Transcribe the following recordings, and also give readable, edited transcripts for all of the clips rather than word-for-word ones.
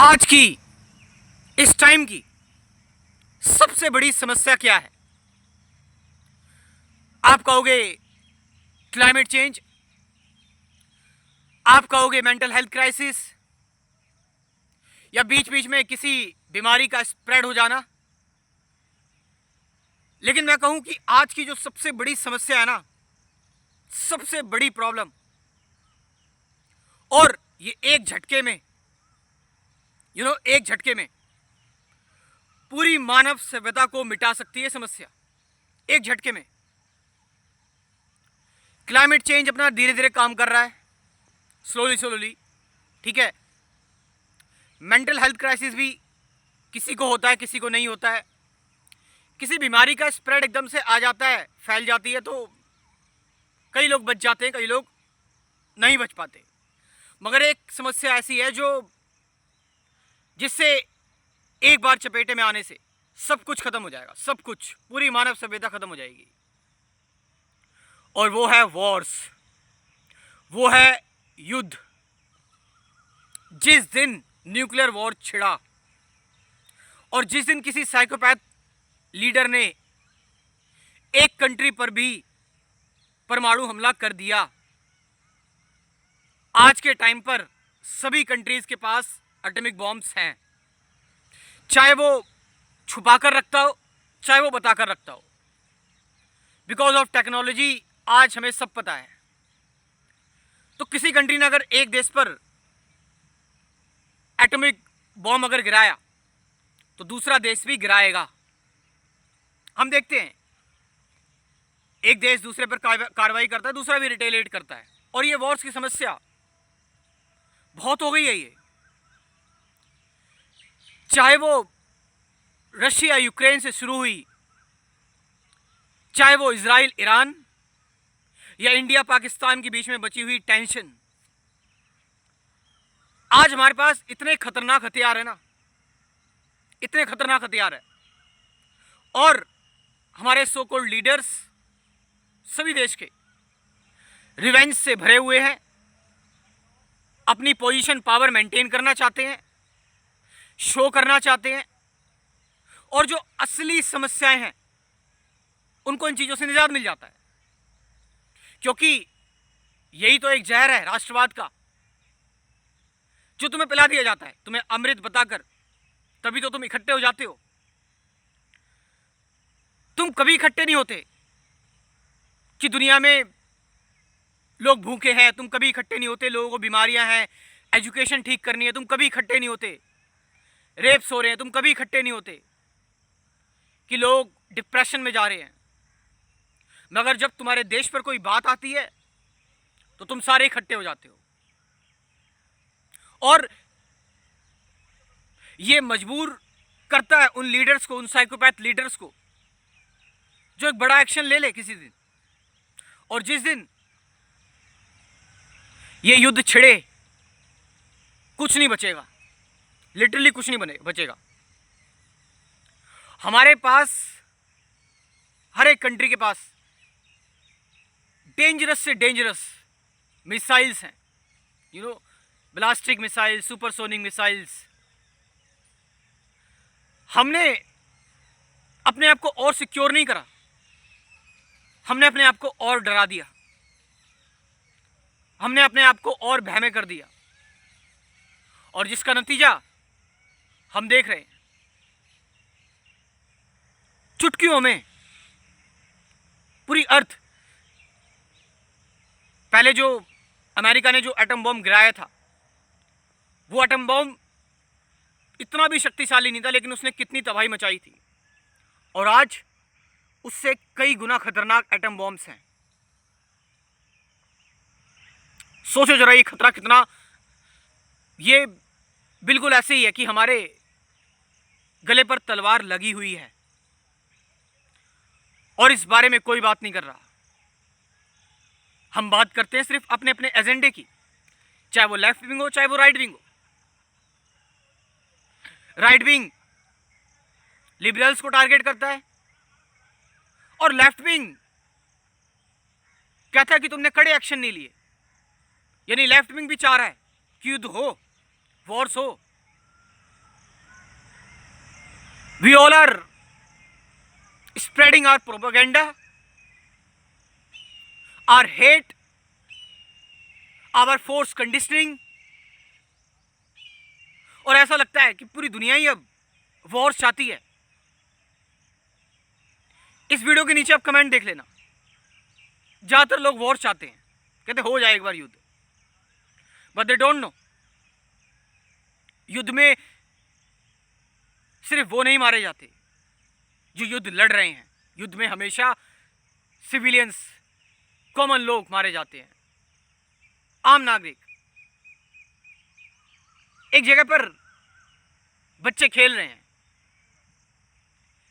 आज की इस टाइम की सबसे बड़ी समस्या क्या है? आप कहोगे क्लाइमेट चेंज, आप कहोगे मेंटल हेल्थ क्राइसिस, या बीच बीच में किसी बीमारी का स्प्रेड हो जाना। लेकिन मैं कहूं कि आज की जो सबसे बड़ी समस्या है ना, सबसे बड़ी प्रॉब्लम, और ये एक झटके में एक झटके में पूरी मानव सभ्यता को मिटा सकती है समस्या, एक झटके में। क्लाइमेट चेंज अपना धीरे धीरे काम कर रहा है, स्लोली स्लोली, ठीक है। मेंटल हेल्थ क्राइसिस भी किसी को होता है, किसी को नहीं होता है। किसी बीमारी का स्प्रेड एकदम से आ जाता है, फैल जाती है, तो कई लोग बच जाते हैं, कई लोग नहीं बच पाते। मगर एक समस्या ऐसी है जिससे एक बार चपेटे में आने से सब कुछ खत्म हो जाएगा, सब कुछ, पूरी मानव सभ्यता खत्म हो जाएगी। और वो है वॉर्स, वो है युद्ध। जिस दिन न्यूक्लियर वॉर छिड़ा और जिस दिन किसी साइकोपैथ लीडर ने एक कंट्री पर भी परमाणु हमला कर दिया, आज के टाइम पर सभी कंट्रीज के पास एटॉमिक बॉम्ब्स हैं, चाहे वो छुपाकर रखता हो, चाहे वो बताकर रखता हो। बिकॉज ऑफ टेक्नोलॉजी आज हमें सब पता है। तो किसी कंट्री ने अगर एक देश पर एटॉमिक बॉम्ब अगर गिराया तो दूसरा देश भी गिराएगा। हम देखते हैं, एक देश दूसरे पर कार्रवाई करता है, दूसरा भी रिटेलिएट करता है। और ये वॉर्स की समस्या बहुत हो गई है। ये चाहे वो रशिया यूक्रेन से शुरू हुई, चाहे वो इजराइल ईरान, या इंडिया पाकिस्तान के बीच में बची हुई टेंशन। आज हमारे पास इतने खतरनाक हथियार है ना, इतने खतरनाक हथियार है, और हमारे सो कॉल्ड लीडर्स सभी देश के रिवेंज से भरे हुए हैं, अपनी पोजीशन पावर मेंटेन करना चाहते हैं, शो करना चाहते हैं। और जो असली समस्याएं हैं उनको इन चीजों से निजात मिल जाता है, क्योंकि यही तो एक जहर है राष्ट्रवाद का, जो तुम्हें पिला दिया जाता है, तुम्हें अमृत बताकर, तभी तो तुम इकट्ठे हो जाते हो। तुम कभी इकट्ठे नहीं होते कि दुनिया में लोग भूखे हैं, तुम कभी इकट्ठे नहीं होते लोगों को बीमारियां हैं, एजुकेशन ठीक करनी है, तुम कभी इकट्ठे नहीं होते। रेप्स हो रहे हैं, तुम कभी इकट्ठे नहीं होते कि लोग डिप्रेशन में जा रहे हैं। मगर जब तुम्हारे देश पर कोई बात आती है तो तुम सारे इकट्ठे हो जाते हो। और ये मजबूर करता है उन लीडर्स को, उन साइकोपैथ लीडर्स को, जो एक बड़ा एक्शन ले ले किसी दिन। और जिस दिन ये युद्ध छिड़े, कुछ नहीं बचेगा, लिटरली कुछ नहीं बचेगा। हमारे पास, हर एक कंट्री के पास डेंजरस से डेंजरस मिसाइल्स हैं, ब्लास्टिक मिसाइल, सुपरसोनिक मिसाइल्स। हमने अपने आप को और सिक्योर नहीं करा, हमने अपने आप को और डरा दिया, हमने अपने आप को और भय में कर दिया। और जिसका नतीजा हम देख रहे हैं, चुटकियों में पूरी अर्थ। पहले जो अमेरिका ने जो एटम बॉम्ब गिराया था, वो एटम बॉम्ब इतना भी शक्तिशाली नहीं था, लेकिन उसने कितनी तबाही मचाई थी। और आज उससे कई गुना खतरनाक एटम बॉम्ब्स हैं। सोचो जरा ये खतरा कितना, ये बिल्कुल ऐसे ही है कि हमारे गले पर तलवार लगी हुई है और इस बारे में कोई बात नहीं कर रहा। हम बात करते हैं सिर्फ अपने अपने एजेंडे की, चाहे वो लेफ्ट विंग हो, चाहे वो राइट विंग हो। राइट विंग लिबरल्स को टारगेट करता है और लेफ्ट विंग कहता है कि तुमने कड़े एक्शन नहीं लिए। यानी लेफ्ट विंग भी चाह रहा है कि युद्ध हो, वॉर्स हो, We all are spreading our propaganda, our hate, our force conditioning, और ऐसा लगता है कि पूरी दुनिया ही अब वॉर चाहती है। इस वीडियो के नीचे आप कमेंट देख लेना, ज्यादातर लोग वॉर चाहते हैं, कहते हो जाए एक बार युद्ध, बट दे डोंट नो युद्ध में सिर्फ वो नहीं मारे जाते जो युद्ध लड़ रहे हैं। युद्ध में हमेशा सिविलियंस, कॉमन लोग मारे जाते हैं, आम नागरिक। एक जगह पर बच्चे खेल रहे हैं,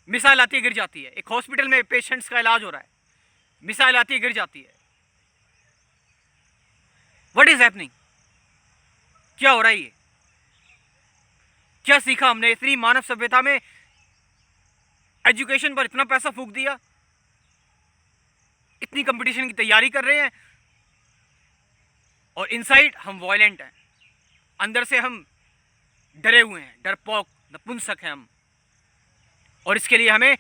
मिसाइल आती है गिर जाती है। एक हॉस्पिटल में पेशेंट्स का इलाज हो रहा है, मिसाइल आती है गिर जाती है। What is happening? क्या हो रहा है ये? क्या सीखा हमने इतनी मानव सभ्यता में? एजुकेशन पर इतना पैसा फूंक दिया, इतनी कंपटीशन की तैयारी कर रहे हैं, और इनसाइड हम वॉयलेंट हैं, अंदर से हम डरे हुए हैं, डरपोक नपुंसक हैं हम। और इसके लिए हमें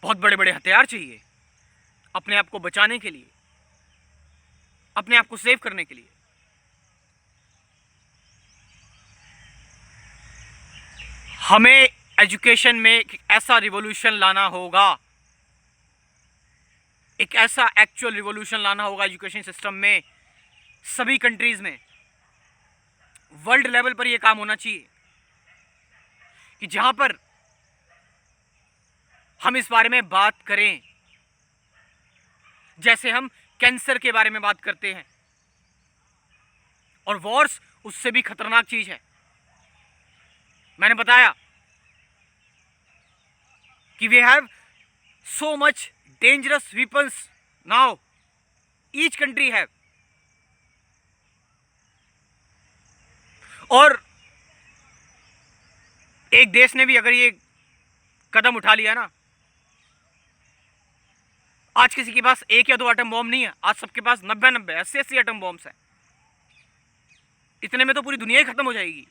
बहुत बड़े बड़े हथियार चाहिए अपने आप को बचाने के लिए, अपने आप को सेव करने के लिए। हमें एजुकेशन में एक ऐसा रिवॉल्यूशन लाना होगा, एक ऐसा एक्चुअल रिवॉल्यूशन लाना होगा एजुकेशन सिस्टम में। सभी कंट्रीज में, वर्ल्ड लेवल पर यह काम होना चाहिए कि जहां पर हम इस बारे में बात करें, जैसे हम कैंसर के बारे में बात करते हैं, और वॉर्स उससे भी खतरनाक चीज है। मैंने बताया कि we have so much dangerous weapons now, each country have. और एक देश ने भी अगर ये कदम उठा लिया ना, आज किसी के पास 1 या 2 एटम बॉम्ब नहीं है, आज सबके पास 90-90, 80-80 एटम बॉम्ब्स हैं। इतने में तो पूरी दुनिया ही खत्म हो जाएगी।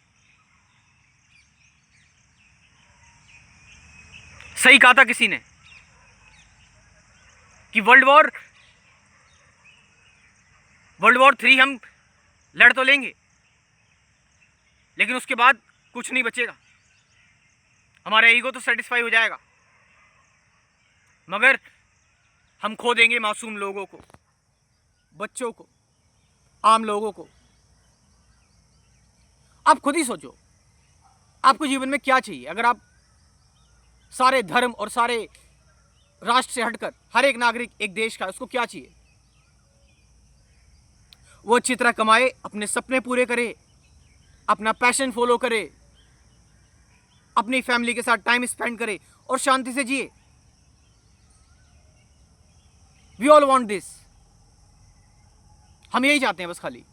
सही कहा था किसी ने कि वर्ल्ड वॉर 3 हम लड़ तो लेंगे, लेकिन उसके बाद कुछ नहीं बचेगा। हमारा ईगो तो सेटिस्फाई हो जाएगा, मगर हम खो देंगे मासूम लोगों को, बच्चों को, आम लोगों को। आप खुद ही सोचो, आपको जीवन में क्या चाहिए? अगर आप सारे धर्म और सारे राष्ट्र से हटकर हर एक नागरिक एक देश का, उसको क्या चाहिए? वो अच्छी तरह कमाए, अपने सपने पूरे करे, अपना पैशन फॉलो करे, अपनी फैमिली के साथ टाइम स्पेंड करे और शांति से जिए। We all want this. हम यही चाहते हैं बस, खाली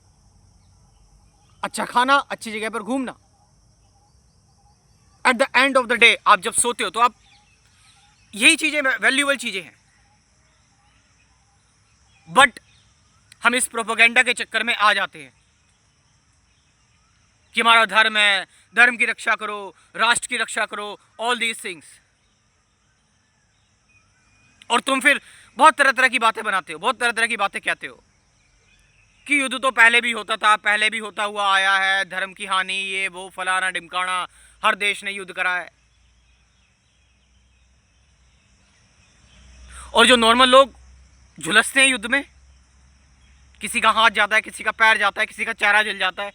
अच्छा खाना, अच्छी जगह पर घूमना। At the end of the day आप जब सोते हो तो आप, यही चीजें वैल्यूएबल चीजें हैं, बट हम इस प्रोपेगेंडा के चक्कर में आ जाते हैं कि हमारा धर्म है, धर्म की रक्षा करो, राष्ट्र की रक्षा करो, ऑल दीज थिंग्स। और तुम फिर बहुत तरह तरह की बातें बनाते हो, बहुत तरह तरह की बातें कहते हो कि युद्ध तो पहले भी होता था, पहले भी होता हुआ आया है, धर्म की हानि, ये वो फलाना ढिमकाना, हर देश ने युद्ध करा है। और जो नॉर्मल लोग झुलसते हैं युद्ध में, किसी का हाथ जाता है, किसी का पैर जाता है, किसी का चेहरा जल जाता है।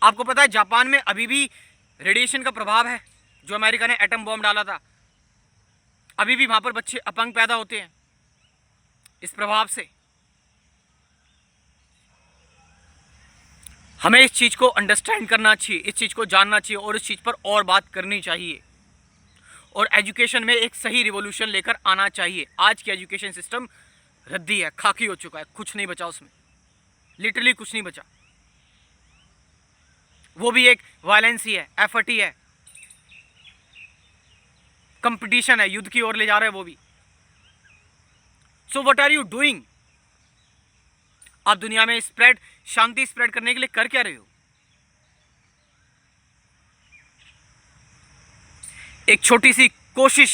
आपको पता है जापान में अभी भी रेडिएशन का प्रभाव है, जो अमेरिका ने एटम बॉम्ब डाला था। अभी भी वहां पर बच्चे अपंग पैदा होते हैं इस प्रभाव से। हमें इस चीज को अंडरस्टैंड करना चाहिए, इस चीज को जानना चाहिए, और इस चीज पर और बात करनी चाहिए, और एजुकेशन में एक सही रिवॉल्यूशन लेकर आना चाहिए। आज की एजुकेशन सिस्टम रद्दी है, खाकी हो चुका है, कुछ नहीं बचा उसमें, लिटरली कुछ नहीं बचा। वो भी एक वायलेंस ही है, एफर्ट ही है, कंपटीशन है, युद्ध की ओर ले जा रहा है वो भी। So what are you doing? आप दुनिया में शांति स्प्रेड करने के लिए कर क्या रहे हो? एक छोटी सी कोशिश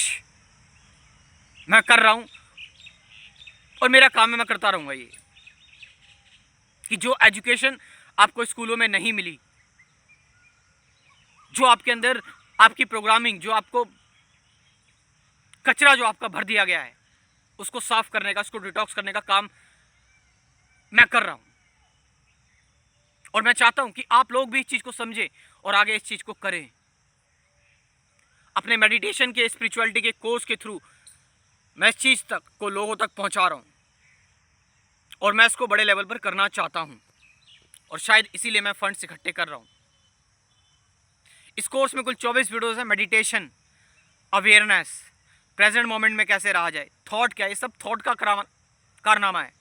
मैं कर रहा हूं और मेरा काम है, मैं करता रहूंगा ये, कि जो एजुकेशन आपको स्कूलों में नहीं मिली, जो आपके अंदर आपकी प्रोग्रामिंग, जो आपको कचरा जो आपका भर दिया गया है, उसको साफ करने का, उसको डिटॉक्स करने का काम मैं कर रहा हूं। और मैं चाहता हूं कि आप लोग भी इस चीज को समझें और आगे इस चीज को करें। अपने मेडिटेशन के, स्पिरिचुअलिटी के कोर्स के थ्रू मैं इस चीज तक को लोगों तक पहुंचा रहा हूं और मैं इसको बड़े लेवल पर करना चाहता हूं और शायद इसीलिए मैं फंड्स इकट्ठे कर रहा हूं। इस कोर्स में कुल 24 वीडियोस हैं। मेडिटेशन, अवेयरनेस, प्रेजेंट मोमेंट में कैसे रहा जाए, थॉट क्या है, ये सब थॉट का कारनामा है।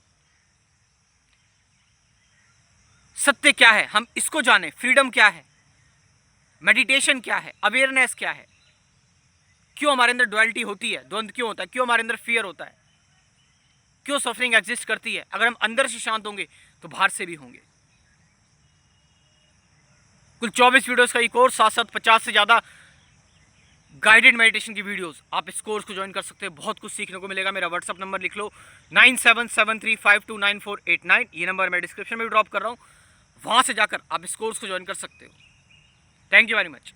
सत्य क्या है, हम इसको जाने। फ्रीडम क्या है, मेडिटेशन क्या है, अवेयरनेस क्या है, क्यों हमारे अंदर डुअलिटी होती है, द्वंद्व क्यों होता है, क्यों हमारे अंदर फियर होता है, क्यों सफरिंग एग्जिस्ट करती है। अगर हम अंदर से शांत होंगे तो बाहर से भी होंगे। कुल 24 वीडियोस का ये कोर्स, साथ साथ 50 से ज़्यादा गाइडेड मेडिटेशन की वीडियोस। आप इस कोर्स को ज्वाइन कर सकते हैं, बहुत कुछ सीखने को मिलेगा। मेरा व्हाट्सअप नंबर लिख लो 9773529489, ये नंबर मैं डिस्क्रिप्शन में भी ड्रॉप कर रहा हूँ। वहाँ से जाकर आप इस कोर्स को ज्वाइन कर सकते हो। Thank you very much.